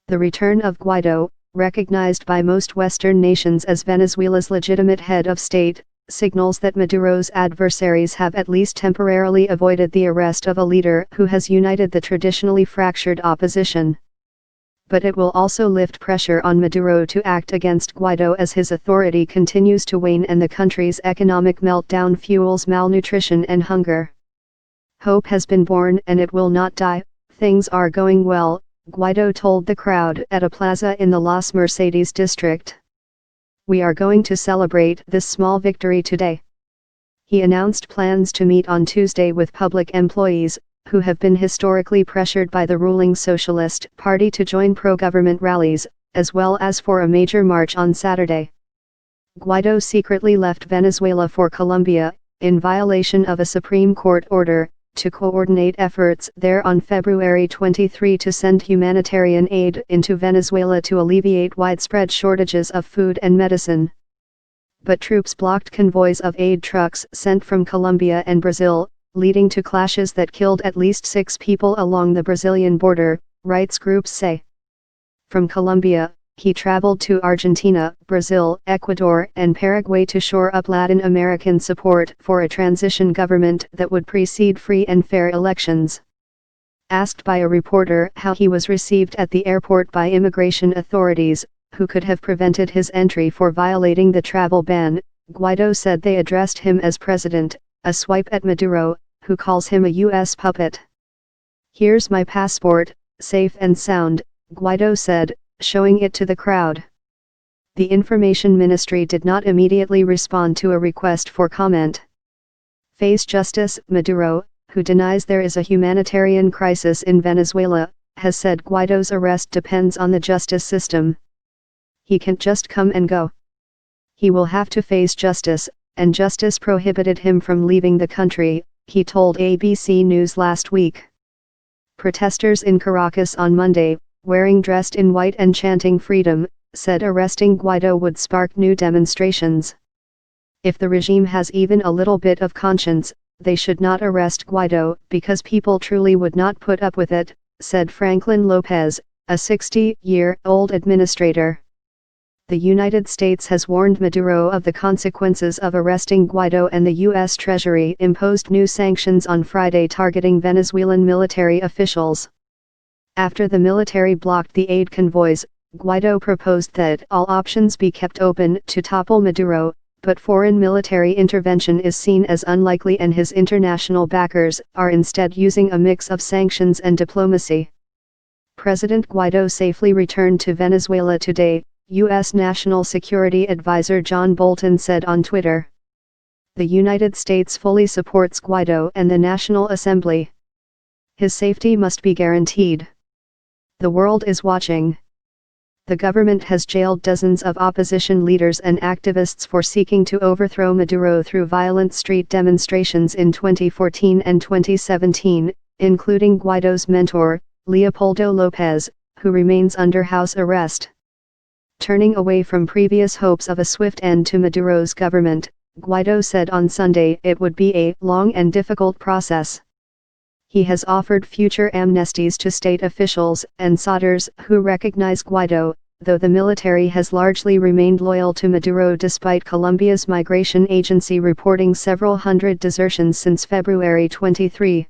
The return of Guaido, recognized by most Western nations as Venezuela's legitimate head of state, signals that Maduro's adversaries have at least temporarily avoided the arrest of a leader who has united the traditionally fractured opposition. But it will also lift pressure on Maduro to act against Guaido as his authority continues to wane and the country's economic meltdown fuels malnutrition and hunger. Hope has been born and it will not die. Things are going well, Guaido told the crowd at a plaza in the Las Mercedes district. We are going to celebrate this small victory today. He announced plans to meet on Tuesday with public employees, who have been historically pressured by the ruling Socialist Party to join pro-government rallies, as well as for a major march on Saturday. Guaido secretly left Venezuela for Colombia, in violation of a Supreme Court order, to coordinate efforts there on February 23 to send humanitarian aid into Venezuela to alleviate widespread shortages of food and medicine. But troops blocked convoys of aid trucks sent from Colombia and Brazil, leading to clashes that killed at least 6 people along the Brazilian border, rights groups say. From Colombia, he traveled to Argentina, Brazil, Ecuador and Paraguay to shore up Latin American support for a transition government that would precede free and fair elections. Asked by a reporter how he was received at the airport by immigration authorities, who could have prevented his entry for violating the travel ban, Guaido said they addressed him as president, a swipe at Maduro, who calls him a U.S. puppet. "Here's my passport, safe and sound," Guaido said, showing it to the crowd. The Information Ministry did not immediately respond to a request for comment. Face justice. Maduro, who denies there is a humanitarian crisis in Venezuela, has said Guaido's arrest depends on the justice system. He can't just come and go. He will have to face justice, and justice prohibited him from leaving the country, he told ABC News last week. Protesters in Caracas on Monday, wearing dressed in white and chanting freedom, said arresting Guaido would spark new demonstrations. If the regime has even a little bit of conscience, they should not arrest Guaido because people truly would not put up with it, said Franklin Lopez, a 60-year-old administrator. The United States has warned Maduro of the consequences of arresting Guaido, and the U.S. Treasury imposed new sanctions on Friday targeting Venezuelan military officials. After the military blocked the aid convoys, Guaido proposed that all options be kept open to topple Maduro, but foreign military intervention is seen as unlikely and his international backers are instead using a mix of sanctions and diplomacy. President Guaido safely returned to Venezuela today, U.S. National Security Advisor John Bolton said on Twitter. The United States fully supports Guaido and the National Assembly. His safety must be guaranteed. The world is watching. The government has jailed dozens of opposition leaders and activists for seeking to overthrow Maduro through violent street demonstrations in 2014 and 2017, including Guaido's mentor, Leopoldo Lopez, who remains under house arrest. Turning away from previous hopes of a swift end to Maduro's government, Guaido said on Sunday it would be a long and difficult process. He has offered future amnesties to state officials and soldiers who recognize Guaido, though the military has largely remained loyal to Maduro despite Colombia's migration agency reporting several hundred desertions since February 23.